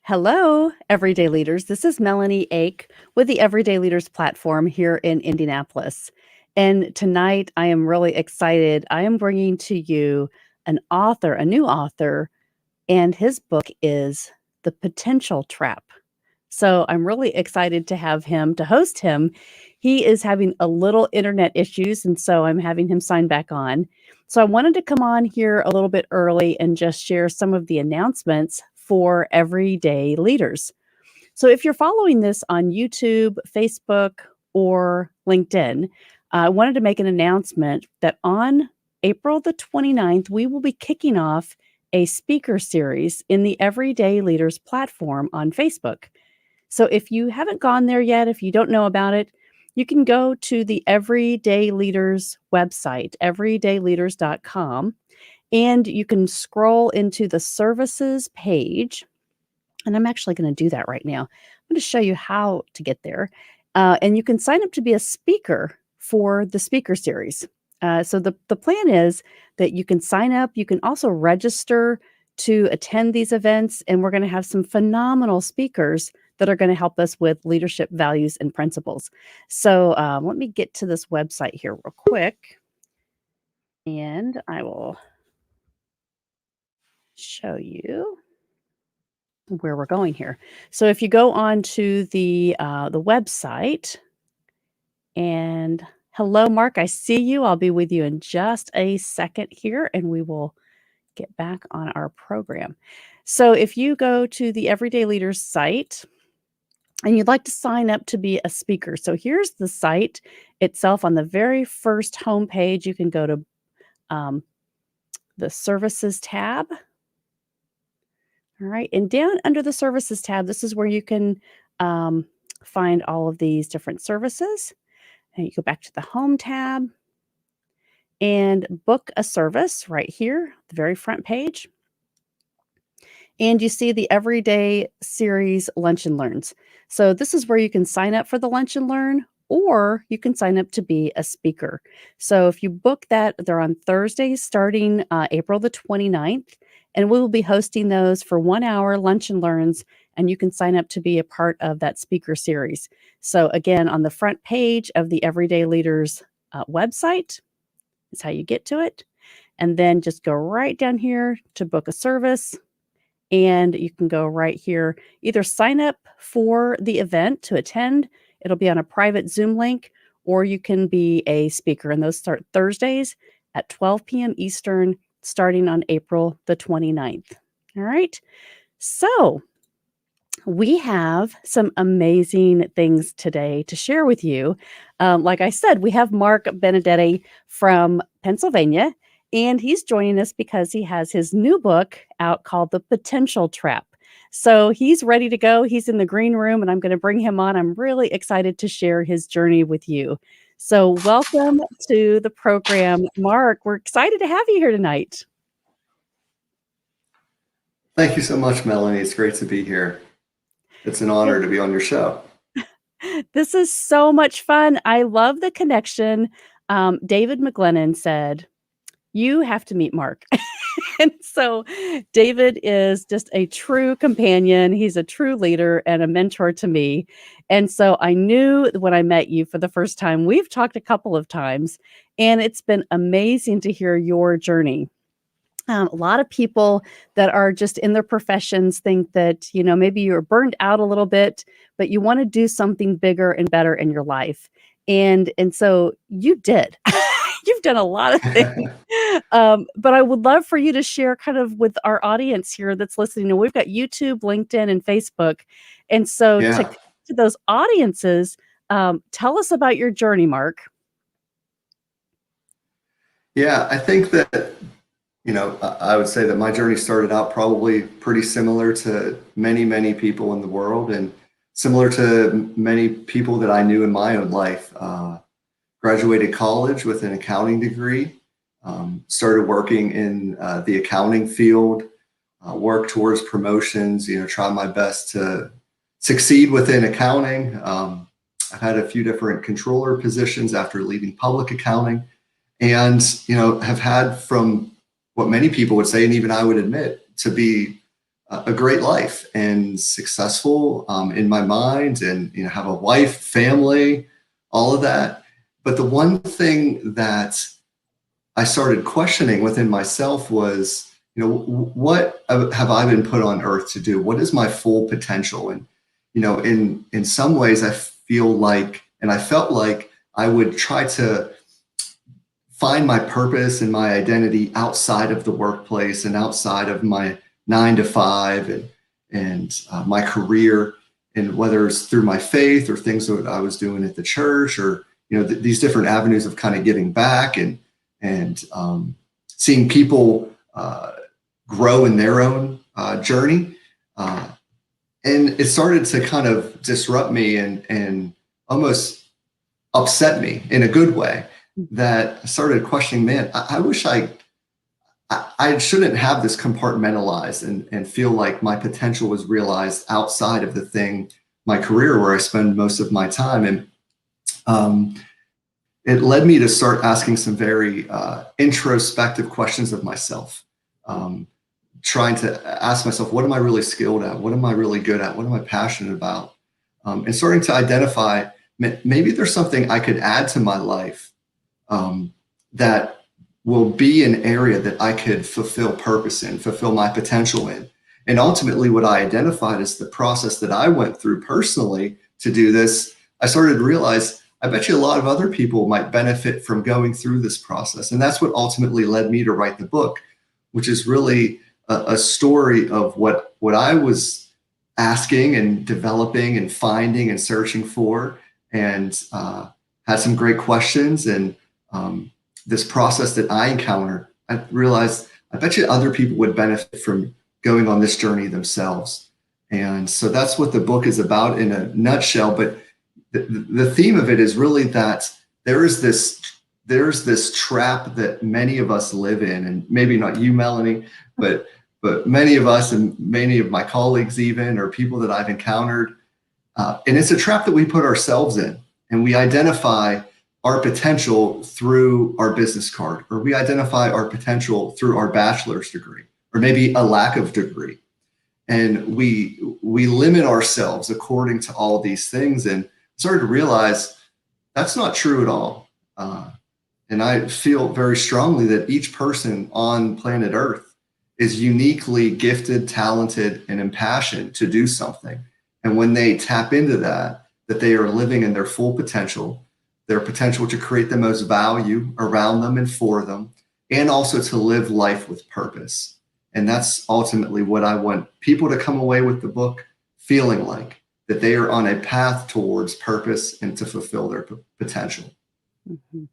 Hello, Everyday Leaders. This is Melahni Ake with the Everyday Leaders platform here in Indianapolis. And tonight I am really excited. I am bringing to you a new author, and his book is The Potential Trap. So I'm really excited to have him, to host him. He is having a little internet issues, and so I'm having him sign back on. So I wanted to come on here a little bit early and just share some of the announcements for everyday leaders. So if you're following this on YouTube, Facebook, or LinkedIn, I wanted to make an announcement that on April the 29th, we will be kicking off a speaker series in the Everyday Leaders platform on Facebook. So if you haven't gone there yet, if you don't know about it, you can go to the Everyday Leaders website, everydayleaders.com, and you can scroll into the services page. And I'm actually going to do that right now. I'm going to show you how to get there. And you can sign up to be a speaker for the speaker series. So the plan is that you can sign up. You can also register to attend these events. And we're going to have some phenomenal speakers that are going to help us with leadership values and principles. So let me get to this website here real quick. And I will show you where we're going here. So if you go on to the website, and hello, Mark, I see you. I'll be with you in just a second here, and we will get back on our program. So if you go to the Everyday Leaders site and you'd like to sign up to be a speaker, so here's the site itself. On the very first homepage, you can go to the services tab. All right, and down under the services tab, this is where you can find all of these different services. And you go back to the home tab and book a service right here, the very front page. And you see the Everyday Series Lunch and Learns. So this is where you can sign up for the Lunch and Learn, or you can sign up to be a speaker. So if you book that, they're on Thursdays starting April the 29th. And we will be hosting those for 1 hour lunch and learns, and you can sign up to be a part of that speaker series. So again, on the front page of the Everyday Leaders website is how you get to it. And then just go right down here to book a service. And you can go right here, either sign up for the event to attend. It'll be on a private Zoom link, or you can be a speaker. And those start Thursdays at 12 p.m. Eastern, starting on April the 29th. All right. So we have some amazing things today to share with you. Like I said, we have Mark Benedetti from Pennsylvania, and he's joining us because he has his new book out called The Potential Trap. So he's ready to go. He's in the green room, and I'm going to bring him on. I'm really excited to share his journey with you. So welcome to the program, Mark. We're excited to have you here tonight. Thank you so much, Melahni. It's great to be here. It's an honor to be on your show. This is so much fun. I love the connection. David McGlennon said, "You have to meet Mark." And so David is just a true companion. He's a true leader and a mentor to me. And so I knew when I met you for the first time, we've talked a couple of times, and it's been amazing to hear your journey. A lot of people that are just in their professions think that, maybe you're burned out a little bit, but you want to do something bigger and better in your life. And so you did. You've done a lot of things. But I would love for you to share kind of with our audience here that's listening. And we've got YouTube, LinkedIn, and Facebook. And so to those audiences, tell us about your journey, Mark. Yeah, I think that, I would say that my journey started out probably pretty similar to many, many people in the world, and similar to many people that I knew in my own life. Graduated college with an accounting degree, started working in the accounting field, worked towards promotions, try my best to succeed within accounting. I've had a few different controller positions after leaving public accounting, and have had, from what many people would say, and even I would admit, to be a great life and successful in my mind, and have a wife, family, all of that. But the one thing that I started questioning within myself was, what have I been put on earth to do? What is my full potential? And, in some ways I feel like, and I felt like I would try to find my purpose and my identity outside of the workplace and outside of my 9 to 5 and my career, and whether it's through my faith or things that I was doing at the church, or these different avenues of kind of giving back and seeing people grow in their own journey. And it started to kind of disrupt me and almost upset me in a good way, that I started questioning, man, I wish I shouldn't have this compartmentalized and feel like my potential was realized outside of the thing, my career, where I spend most of my time. And it led me to start asking some very introspective questions of myself, trying to ask myself, what am I really skilled at? What am I really good at? What am I passionate about? And starting to identify, maybe there's something I could add to my life that will be an area that I could fulfill purpose in, fulfill my potential in. And ultimately, what I identified as the process that I went through personally to do this, I started to realize, I bet you a lot of other people might benefit from going through this process. And that's what ultimately led me to write the book, which is really a story of what I was asking and developing and finding and searching for, and had some great questions. And this process that I encountered, I realized, I bet you other people would benefit from going on this journey themselves. And so that's what the book is about in a nutshell. But the theme of it is really that there's this trap that many of us live in, and maybe not you, Melanie, but many of us and many of my colleagues even, or people that I've encountered. And it's a trap that we put ourselves in, and we identify our potential through our business card, or we identify our potential through our bachelor's degree, or maybe a lack of degree. And we limit ourselves according to all these things, and started to realize that's not true at all. And I feel very strongly that each person on planet Earth is uniquely gifted, talented, and impassioned to do something. And when they tap into that they are living in their full potential, their potential to create the most value around them and for them, and also to live life with purpose. And that's ultimately what I want people to come away with the book feeling like, that they are on a path towards purpose and to fulfill their potential. Mm-hmm.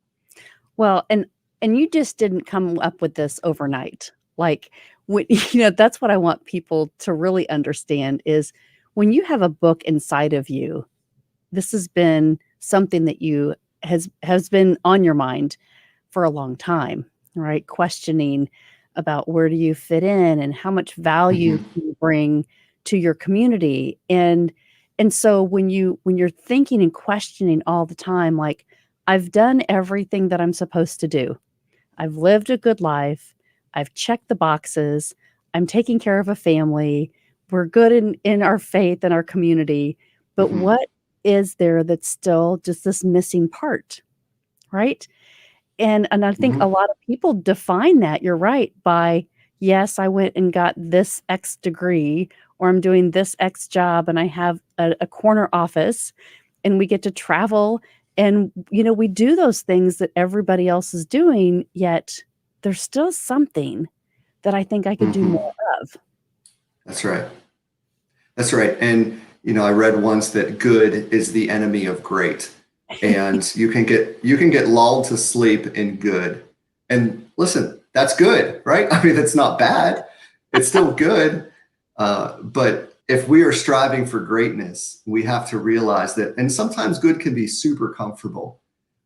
Well, and you just didn't come up with this overnight. Like, that's what I want people to really understand is, when you have a book inside of you, this has been something that has been on your mind for a long time, right? Questioning about where do you fit in and how much value Mm-hmm. can you bring to your community. And so when you're thinking and questioning all the time, like, I've done everything that I'm supposed to do. I've lived a good life. I've checked the boxes. I'm taking care of a family. We're good in our faith and our community. But Mm-hmm. what is there that's still just this missing part, right? And I think Mm-hmm. a lot of people define that, you're right, by, yes, I went and got this X degree, or I'm doing this X job, and I have a corner office, and we get to travel, and we do those things that everybody else is doing, yet there's still something that I think I could do Mm-hmm. more of. That's right. That's right. And, I read once that good is the enemy of great. And you can get lulled to sleep in good. And listen, that's good, right? I mean, it's not bad. It's still good. But if we are striving for greatness, we have to realize that, and sometimes good can be super comfortable,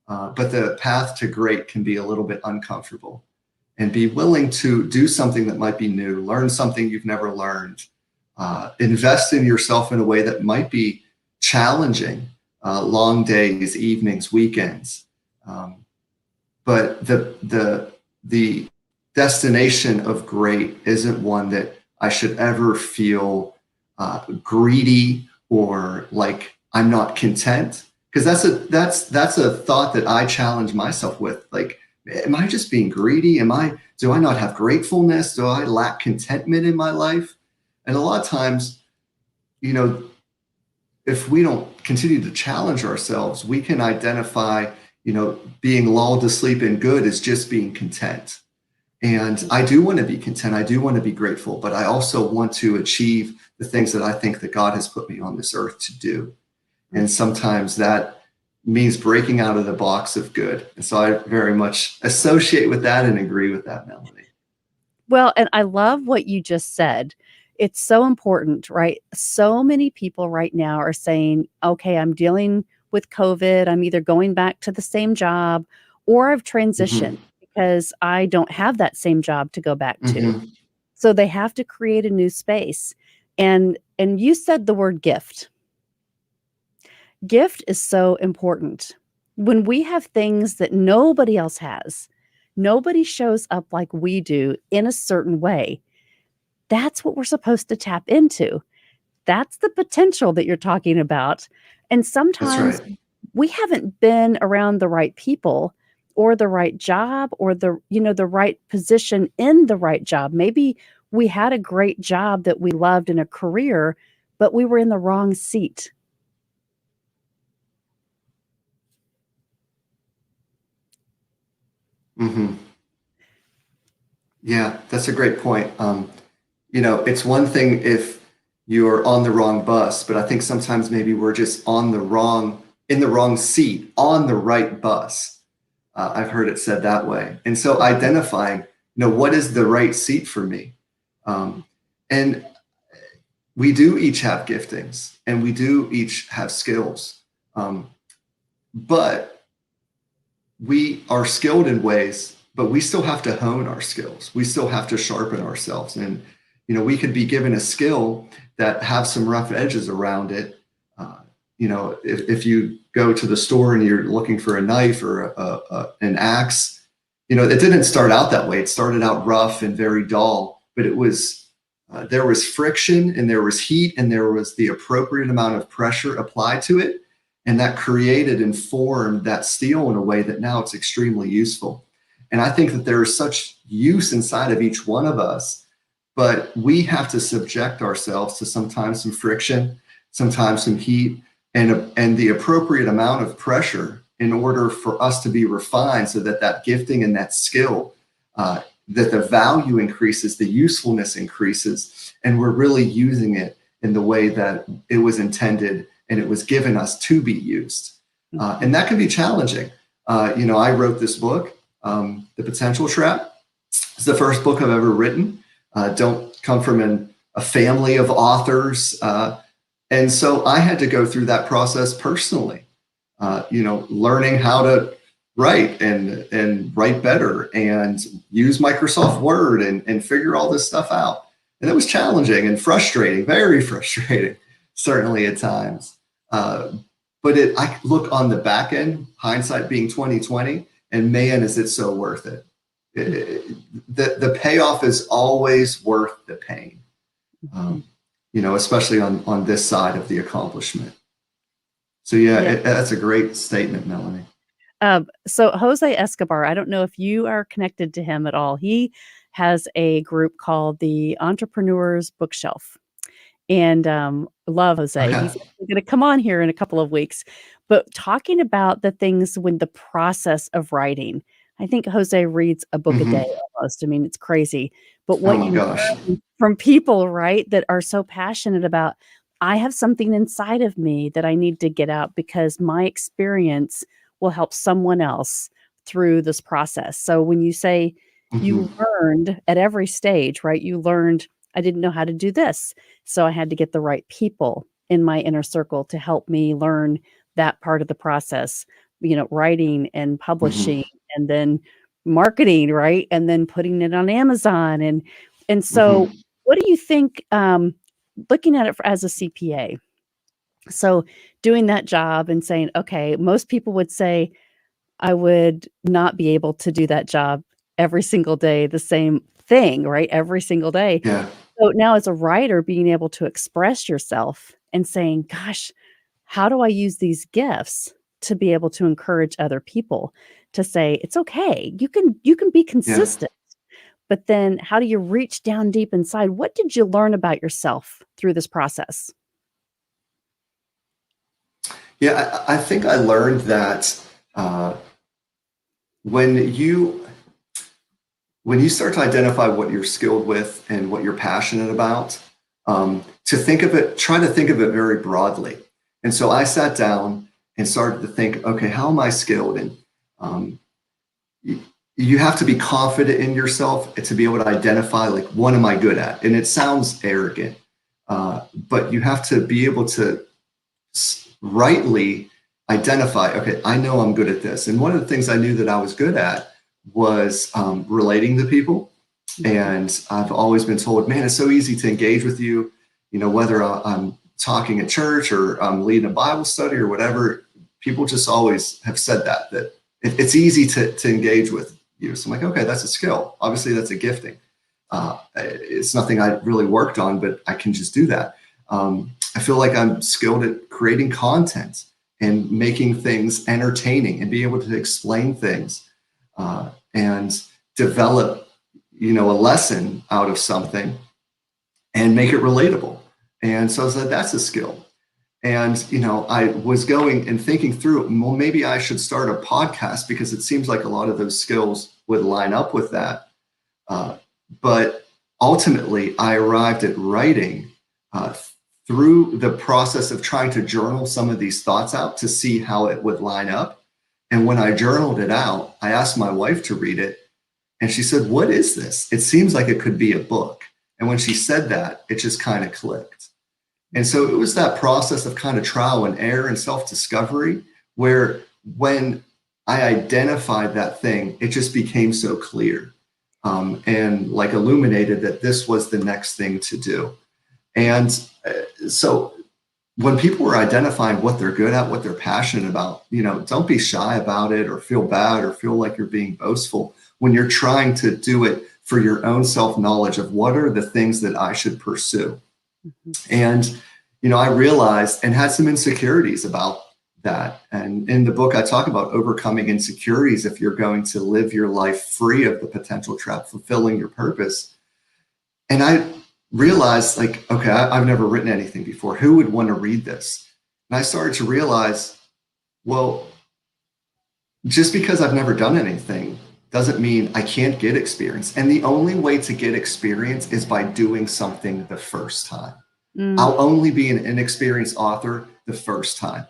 but the path to great can be a little bit uncomfortable. And be willing to do something that might be new, learn something you've never learned, invest in yourself in a way that might be challenging, long days, evenings, weekends. But the destination of great isn't one that I should ever feel greedy or like I'm not content. Because that's a thought that I challenge myself with. Like, am I just being greedy? Do I not have gratefulness? Do I lack contentment in my life? And a lot of times, you know, if we don't continue to challenge ourselves, we can identify, being lulled to sleep in good as just being content. And I do want to be content. I do want to be grateful, but I also want to achieve the things that I think that God has put me on this earth to do. And sometimes that means breaking out of the box of good. And so I very much associate with that and agree with that, Melanie. Well, and I love what you just said. It's so important, right? So many people right now are saying, okay, I'm dealing with COVID. I'm either going back to the same job or I've transitioned because I don't have that same job to go back to. So they have to create a new space. And you said the word gift. Gift is so important. When we have things that nobody else has, nobody shows up like we do in a certain way. That's what we're supposed to tap into. That's the potential that you're talking about. And sometimes That's right. we haven't been around the right people or the right job or the right position in the right job. Maybe we had a great job that we loved in a career, but we were in the wrong seat. Yeah, that's a great point. It's one thing if you're on the wrong bus, but I think sometimes maybe we're just in the wrong seat, on the right bus. I've heard it said that way. And so identifying, what is the right seat for me? And we do each have giftings and we do each have skills. But we are skilled in ways, but we still have to hone our skills. We still have to sharpen ourselves. And, we could be given a skill that have some rough edges around it. If you go to the store and you're looking for a knife or an axe, it didn't start out that way. It started out rough and very dull, but it was, there was friction and there was heat and there was the appropriate amount of pressure applied to it. And that created and formed that steel in a way that now it's extremely useful. And I think that there is such use inside of each one of us, but we have to subject ourselves to sometimes some friction, sometimes some heat, and the appropriate amount of pressure in order for us to be refined so that that gifting and that skill, that the value increases, the usefulness increases, and we're really using it in the way that it was intended and it was given us to be used. And that can be challenging. I wrote this book, The Potential Trap. It's the first book I've ever written. Don't come from a family of authors. And so I had to go through that process personally, learning how to write and write better and use Microsoft Word and figure all this stuff out. And it was challenging and frustrating, very frustrating, certainly at times. But I look on the back end, hindsight being 2020, and man, is it so worth it. The payoff is always worth the pain, especially on this side of the accomplishment. So that's a great statement, Melanie. So Jose Escobar, I don't know if you are connected to him at all. He has a group called the Entrepreneurs Bookshelf. And love Jose. Okay. He's going to come on here in a couple of weeks. But talking about the things when the process of writing, I think Jose reads a book a day almost. I mean, it's crazy. But what you learn from people, right, that are so passionate about, I have something inside of me that I need to get out because my experience will help someone else through this process. So when you say you learned at every stage, right, you learned, I didn't know how to do this. So I had to get the right people in my inner circle to help me learn that part of the process, writing and publishing and then marketing, right? And then putting it on Amazon. And so what do you think, looking at it as a CPA? So doing that job and saying, okay, most people would say, I would not be able to do that job every single day, the same thing, right? Every single day. Yeah. So now as a writer, being able to express yourself and saying, gosh, how do I use these gifts to be able to encourage other people to say, it's okay. You can be Yeah. consistent. But then how do you reach down deep inside? What did you learn about yourself through this process? Yeah, I think I learned that uh, when you when you start to identify what you're skilled with and what you're passionate about, try to think of it very broadly. And so I sat down and started to think, okay, how am I skilled? And um, you, you have to be confident in yourself to be able to identify, like, what am I good at? And it sounds arrogant, but you have to be able to rightly identify, okay, I know I'm good at this. And one of the things I knew that I was good at was relating to people. And I've always been told, man, it's so easy to engage with you, whether I'm talking at church or I'm leading a Bible study or whatever. People just always have said that it's easy to engage with you. So I'm like, okay, that's a skill. Obviously, that's a gifting. It's nothing I really worked on, but I can just do that. I feel like I'm skilled at creating content and making things entertaining and being able to explain things and develop, a lesson out of something and make it relatable. And so I said, that's a skill. And, I was going and thinking through, well, maybe I should start a podcast because it seems like a lot of those skills would line up with that. But ultimately, I arrived at writing through the process of trying to journal some of these thoughts out to see how it would line up. And when I journaled it out, I asked my wife to read it. And she said, what is this? It seems like it could be a book. And when she said that, it just kind of clicked. And so it was that process of kind of trial and error and self-discovery where when I identified that thing, it just became so clear and like illuminated that this was the next thing to do. And so when people are identifying what they're good at, what they're passionate about, don't be shy about it or feel bad or feel like you're being boastful when you're trying to do it for your own self-knowledge of what are the things that I should pursue. And, I realized and had some insecurities about that. And in the book, I talk about overcoming insecurities if you're going to live your life free of the potential trap, fulfilling your purpose. And I realized, like, okay, I've never written anything before. Who would want to read this? And I started to realize, well, just because I've never done anything doesn't mean I can't get experience. And the only way to get experience is by doing something the first time. I'll only be an inexperienced author the first time.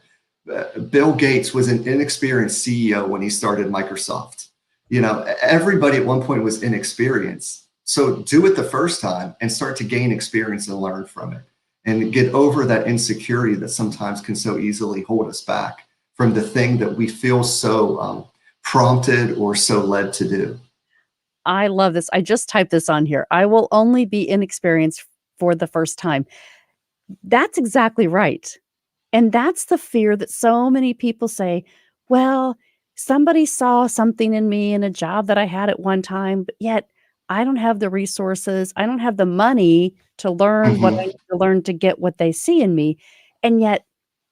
Bill Gates was an inexperienced CEO when he started Microsoft. Everybody at one point was inexperienced. So do it the first time and start to gain experience and learn from it and get over that insecurity that sometimes can so easily hold us back from the thing that we feel so prompted or so led to do. I love this. I just typed this on here. I will only be inexperienced for the first time. That's exactly right. And that's the fear that so many people say, well, somebody saw something in me in a job that I had at one time, but yet I don't have the resources. I don't have the money to learn what I Mm-hmm. need to learn to get what they see in me. And yet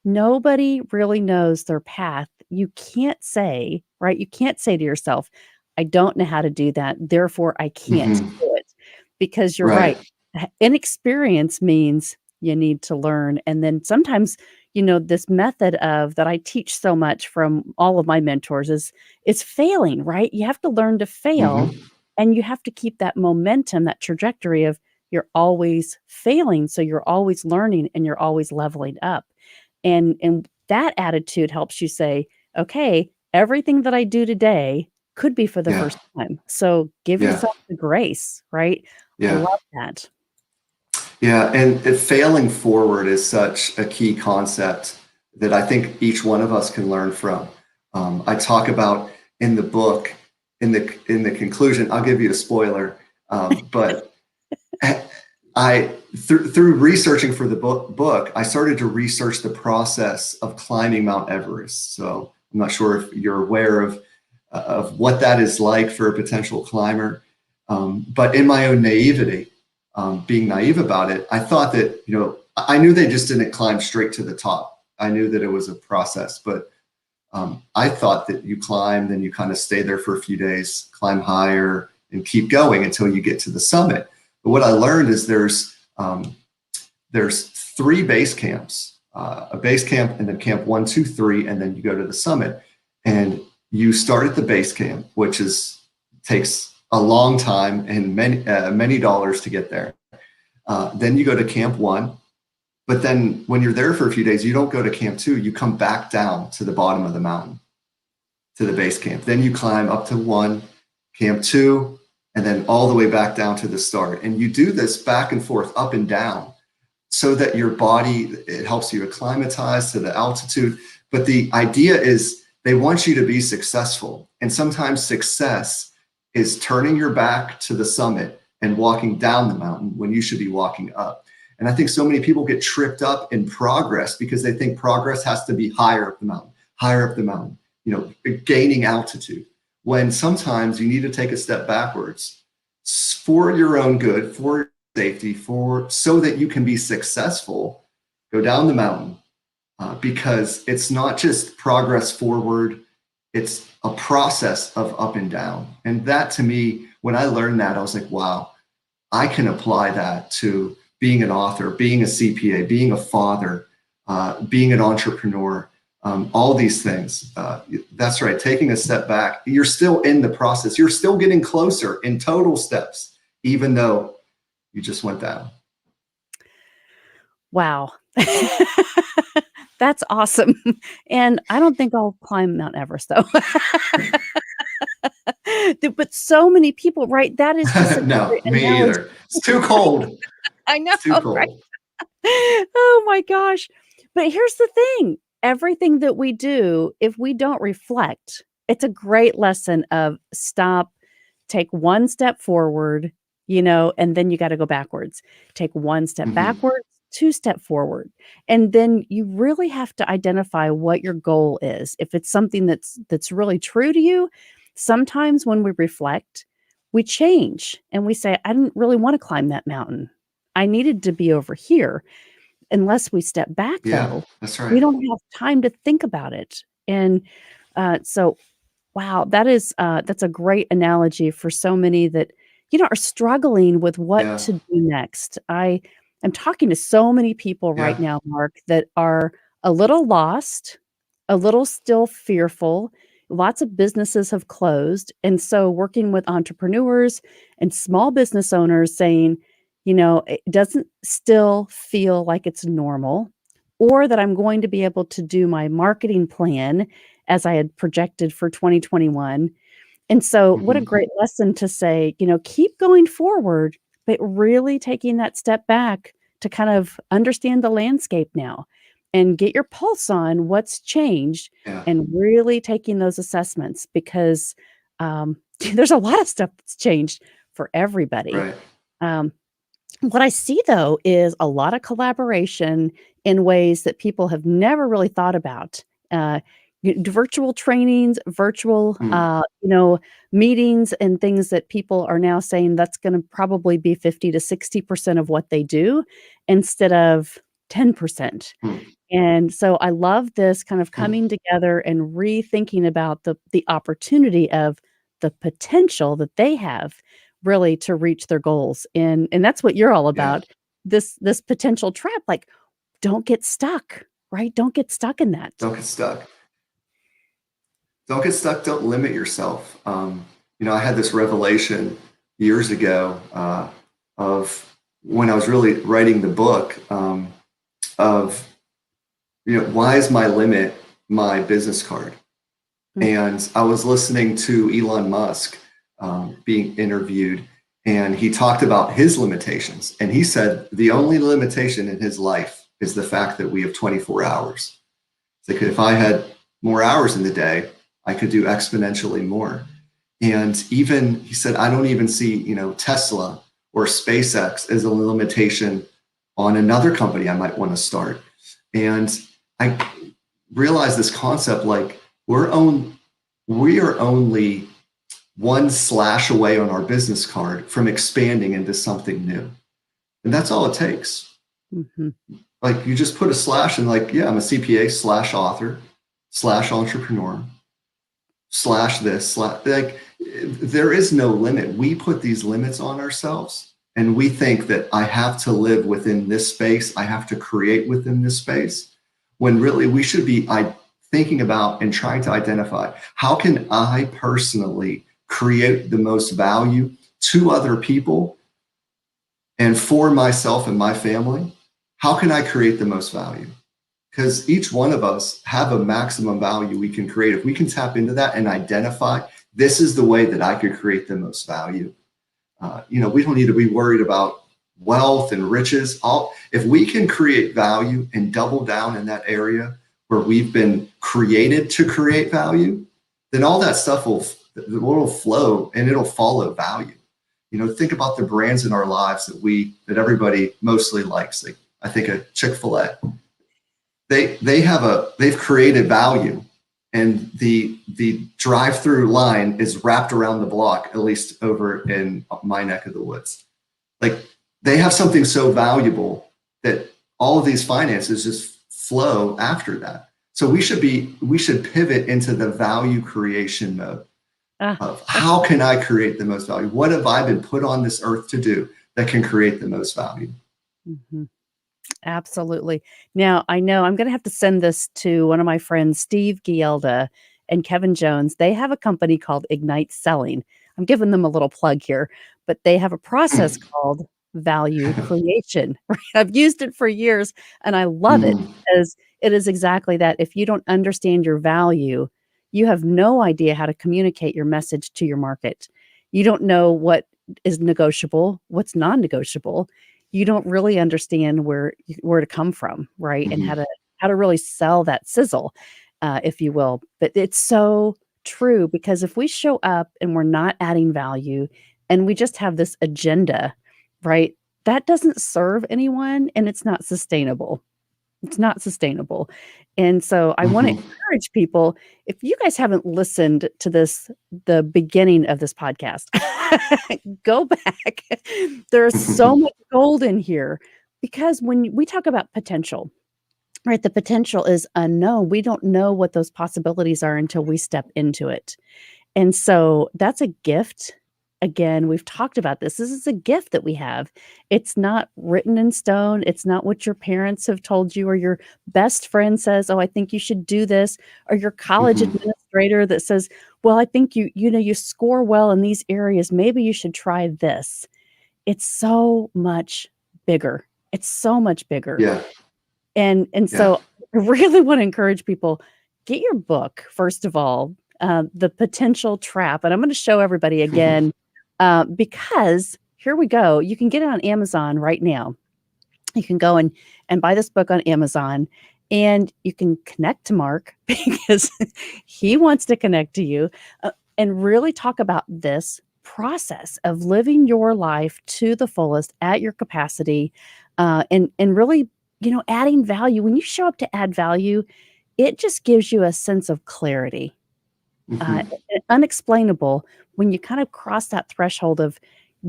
nobody really knows their path. You can't say, right? You can't say to yourself, I don't know how to do that. Therefore, I can't Mm-hmm. do it because you're Right. right. Inexperience means you need to learn. And then sometimes, this method of that I teach so much from all of my mentors is failing, right? You have to learn to fail Mm-hmm. and you have to keep that momentum, that trajectory of you're always failing. So you're always learning and you're always leveling up. And that attitude helps you say, okay, everything that I do today could be for the Yeah. first time. So give Yeah. yourself the grace, right? I Yeah. love that. Yeah. And failing forward is such a key concept that I think each one of us can learn from. I talk about in the book, in the conclusion, I'll give you a spoiler, but through researching for the book, I started to research the process of climbing Mount Everest. So I'm not sure if you're aware of what that is like for a potential climber. But in my own naivety, being naive about it, I thought that, I knew they just didn't climb straight to the top. I knew that it was a process, but I thought that you climb, then you kind of stay there for a few days, climb higher, and keep going until you get to the summit. But what I learned is there's 3 base camps, a base camp, and then camp 1, 2, 3, and then you go to the summit. And you start at the base camp, which takes a long time and many dollars to get there. Then you go to camp 1. But then when you're there for a few days, you don't go to camp 2, you come back down to the bottom of the mountain, to the base camp. Then you climb up to 1, camp 2, and then all the way back down to the start. And you do this back and forth, up and down, so that your body, it helps you acclimatize to the altitude. But the idea is they want you to be successful. And sometimes success is turning your back to the summit and walking down the mountain when you should be walking up. And I think so many people get tripped up in progress because they think progress has to be higher up the mountain, gaining altitude. When sometimes you need to take a step backwards for your own good, for your safety, so that you can be successful. Go down the mountain because it's not just progress forward, it's a process of up and down. And that, to me, when I learned that, I was like, wow, I can apply that to being an author, being a CPA, being a father, being an entrepreneur, all these things. That's right. Taking a step back, you're still in the process. You're still getting closer in total steps, even though you just went down. Wow. That's awesome. And I don't think I'll climb Mount Everest, though. But so many people, right? That is just no, me either. It's too cold. I know, it's too cold. Right? Oh my gosh. But here's the thing. Everything that we do, if we don't reflect, it's a great lesson of stop, take one step forward, and then you got to go backwards. Take one step backwards, 2 step forward. And then you really have to identify what your goal is. If it's something that's really true to you, sometimes when we reflect, we change and we say, I didn't really want to climb that mountain. I needed to be over here. Unless we step back, though, that's right. we don't have time to think about it. And so, wow, that's a great analogy for so many that, are struggling with what to do next. I am talking to so many people right now, Mark, that are a little lost, a little still fearful. Lots of businesses have closed. And so working with entrepreneurs and small business owners saying, it doesn't still feel like it's normal, or that I'm going to be able to do my marketing plan as I had projected for 2021. And so what a great lesson to say, keep going forward, but really taking that step back to kind of understand the landscape now and get your pulse on what's changed and really taking those assessments because there's a lot of stuff that's changed for everybody. Right. What I see, though, is a lot of collaboration in ways that people have never really thought about. Virtual trainings, virtual, meetings and things that people are now saying that's going to probably be 50 to 60% of what they do instead of 10%. And so I love this kind of coming together and rethinking about the opportunity of the potential that they have really to reach their goals. And that's what you're all about. This potential trap, like don't get stuck, right? Don't get stuck in that. Don't get stuck. Don't get stuck. Don't limit yourself. I had this revelation years ago of when I was really writing the book of, why is my limit my business card? And I was listening to Elon Musk being interviewed, and he talked about his limitations. And he said the only limitation in his life is the fact that we have 24 hours. It's like if I had more hours in the day, I could do exponentially more. And even he said, I don't even see, Tesla or SpaceX as a limitation on another company I might want to start. And I realized this concept, like we are only one slash away on our business card from expanding into something new. And that's all it takes. Mm-hmm. Like you just put a slash and like, yeah, I'm a CPA slash author slash entrepreneur slash this slash, like there is no limit. We put these limits on ourselves and we think that I have to live within this space. I have to create within this space, when really we should be thinking about and trying to identify, how can I personally create the most value to other people and for myself and my family? How can I create the most value? Because each one of us have a maximum value we can create. If we can tap into that and identify, this is the way that I could create the most value. We don't need to be worried about wealth and riches. If we can create value and double down in that area where we've been created to create value, then all that stuff will flow and it'll follow value. Think about the brands in our lives that everybody mostly likes. Like, I think of Chick-fil-A. They've created value, and the drive-through line is wrapped around the block, at least over in my neck of the woods. Like, they have something so valuable that all of these finances just flow after that. So we should pivot into the value creation mode of how can I create the most value? What have I been put on this earth to do that can create the most value? Mm-hmm. Absolutely. Now, I know I'm going to have to send this to one of my friends, Steve Gielda and Kevin Jones. They have a company called Ignite Selling. I'm giving them a little plug here, but they have a process called value creation. Right? I've used it for years and I love it because it is exactly that. If you don't understand your value, you have no idea how to communicate your message to your market. You don't know what is negotiable, what's non-negotiable. You don't really understand where to come from, right? And how to really sell that sizzle, if you will. But it's so true, because if we show up and we're not adding value and we just have this agenda, right? That doesn't serve anyone and it's not sustainable. It's not sustainable. And so I want to encourage people, if you guys haven't listened to the beginning of this podcast, go back. There's so much gold in here, because when we talk about potential, right, the potential is unknown. We don't know what those possibilities are until we step into it. And so that's a gift. Again, we've talked about this. This is a gift that we have. It's not written in stone. It's not what your parents have told you, or your best friend says, "Oh, I think you should do this," or your college administrator that says, "Well, I think you score well in these areas. Maybe you should try this." It's so much bigger. It's so much bigger. Yeah. And so I really want to encourage people, get your book, first of all, The Potential Trap. And I'm going to show everybody again, because here we go. You can get it on Amazon right now. You can go and buy this book on Amazon, and you can connect to Mark because he wants to connect to you, and really talk about this process of living your life to the fullest at your capacity, and really, adding value. When you show up to add value, it just gives you a sense of clarity, unexplainable, when you kind of cross that threshold of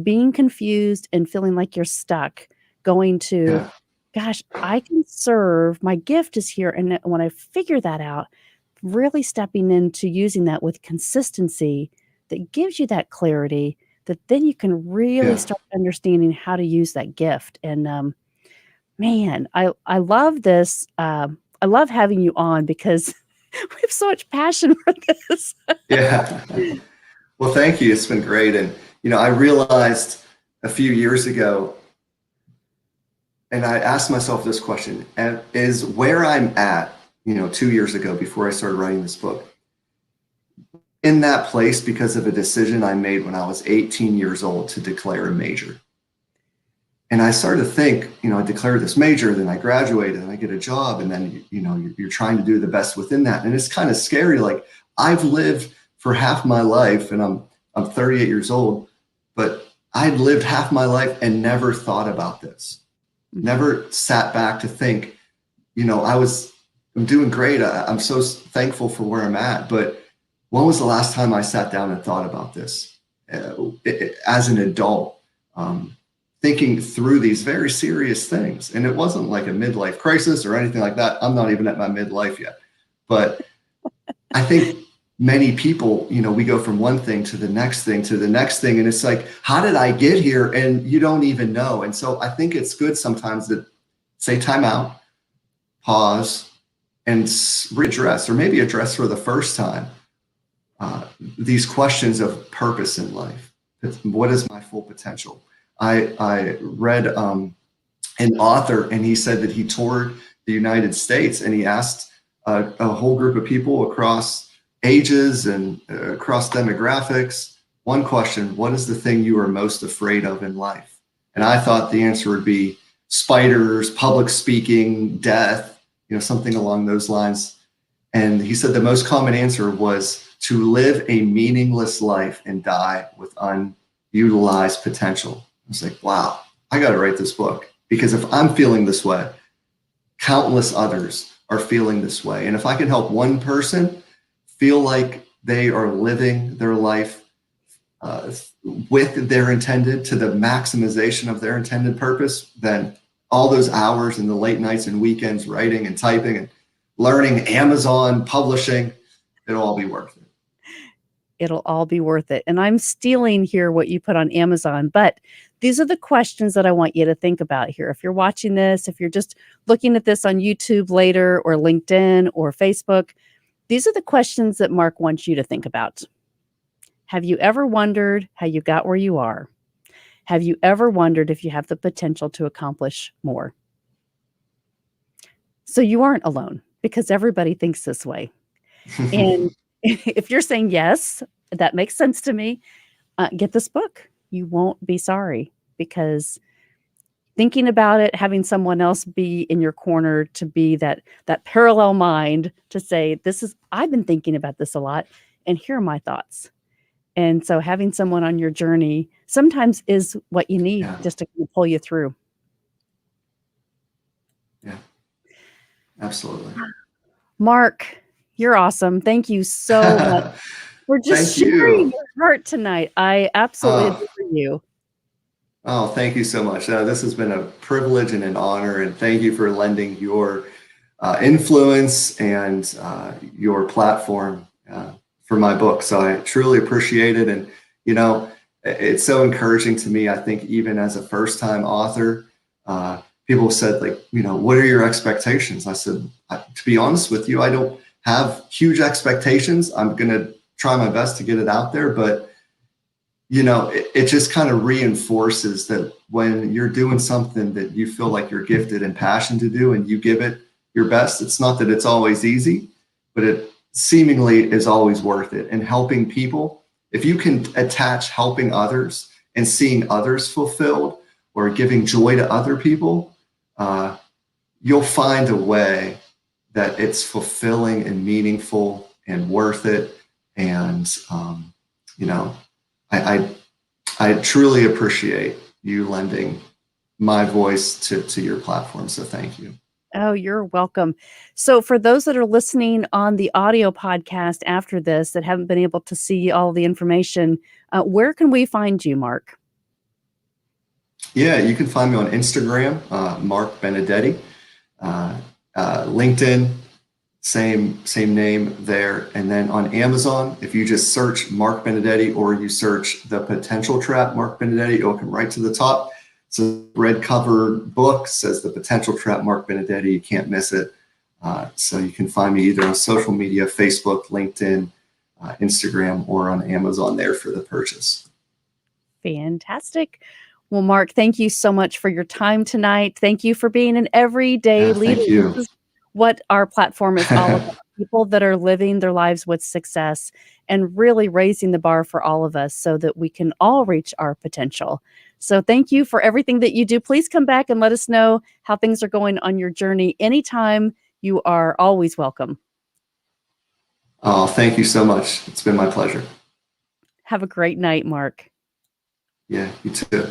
being confused and feeling like you're stuck, going to, gosh, I can serve, my gift is here. And when I figure that out, really stepping into using that with consistency, that gives you that clarity, that then you can really start understanding how to use that gift. And man, I love this. I love having you on because we have so much passion for this. Well, thank you. It's been great. And, I realized a few years ago, and I asked myself this question, is where I'm at, 2 years ago before I started writing this book, in that place because of a decision I made when I was 18 years old to declare a major. And I started to think, I declared this major, then I graduated and I get a job, and then, you're trying to do the best within that. And it's kind of scary. Like, I've lived for half my life, and I'm 38 years old, but I'd lived half my life and never thought about this. Never sat back to think, I'm doing great. I'm so thankful for where I'm at. But when was the last time I sat down and thought about this as an adult? thinking through these very serious things. And it wasn't like a midlife crisis or anything like that. I'm not even at my midlife yet. But I think many people, we go from one thing to the next thing to the next thing. And it's like, how did I get here? And you don't even know. And so I think it's good sometimes to say time out, pause, and readdress, or maybe address for the first time, these questions of purpose in life. What is my full potential? I read an author, and he said that he toured the United States, and he asked a whole group of people across ages and across demographics, one question: what is the thing you are most afraid of in life? And I thought the answer would be spiders, public speaking, death, something along those lines. And he said the most common answer was to live a meaningless life and die with unutilized potential. I was like, wow, I got to write this book, because if I'm feeling this way, countless others are feeling this way. And if I can help one person feel like they are living their life with their intended, to the maximization of their intended purpose, then all those hours and the late nights and weekends writing and typing and learning, Amazon, publishing, it'll all be worth it. It'll all be worth it. And I'm stealing here what you put on Amazon, but these are the questions that I want you to think about here. If you're watching this, if you're just looking at this on YouTube later, or LinkedIn or Facebook, these are the questions that Mark wants you to think about. Have you ever wondered how you got where you are? Have you ever wondered if you have the potential to accomplish more? So you aren't alone, because everybody thinks this way. And if you're saying, yes, that makes sense to me, get this book. You won't be sorry, because thinking about it, having someone else be in your corner, to be that parallel mind, to say, I've been thinking about this a lot, and here are my thoughts. And so having someone on your journey sometimes is what you need, just to pull you through. Yeah, absolutely. Mark, you're awesome. Thank you so much for just sharing your heart tonight. I absolutely adore you. Oh, thank you so much. This has been a privilege and an honor, and thank you for lending your influence and your platform for my book. So I truly appreciate it. And, it's so encouraging to me. I think even as a first-time author, people said, like, what are your expectations? I said, to be honest with you, I don't have huge expectations. I'm going to try my best to get it out there, but it just kind of reinforces that when you're doing something that you feel like you're gifted and passionate to do, and you give it your best, it's not that it's always easy, but it seemingly is always worth it. And helping people, if you can attach helping others and seeing others fulfilled, or giving joy to other people, you'll find a way that it's fulfilling and meaningful and worth it. And, I truly appreciate you lending my voice to your platform. So thank you. Oh, you're welcome. So for those that are listening on the audio podcast after this, that haven't been able to see all the information, where can we find you, Mark? Yeah, you can find me on Instagram, Mark Benedetti, LinkedIn, same name there. And then on Amazon, if you just search Mark Benedetti, or you search The Potential Trap, Mark Benedetti, it'll come right to the top. It's a red cover book, says The Potential Trap, Mark Benedetti. You can't miss it. So you can find me either on social media, Facebook, LinkedIn, Instagram, or on Amazon there for the purchase. Fantastic. Well, Mark, thank you so much for your time tonight. Thank you for being an everyday leader. Thank you. This is what our platform is all about. People that are living their lives with success, and really raising the bar for all of us, so that we can all reach our potential. So thank you for everything that you do. Please come back and let us know how things are going on your journey. Anytime, you are always welcome. Oh, thank you so much. It's been my pleasure. Have a great night, Mark. Yeah, you too.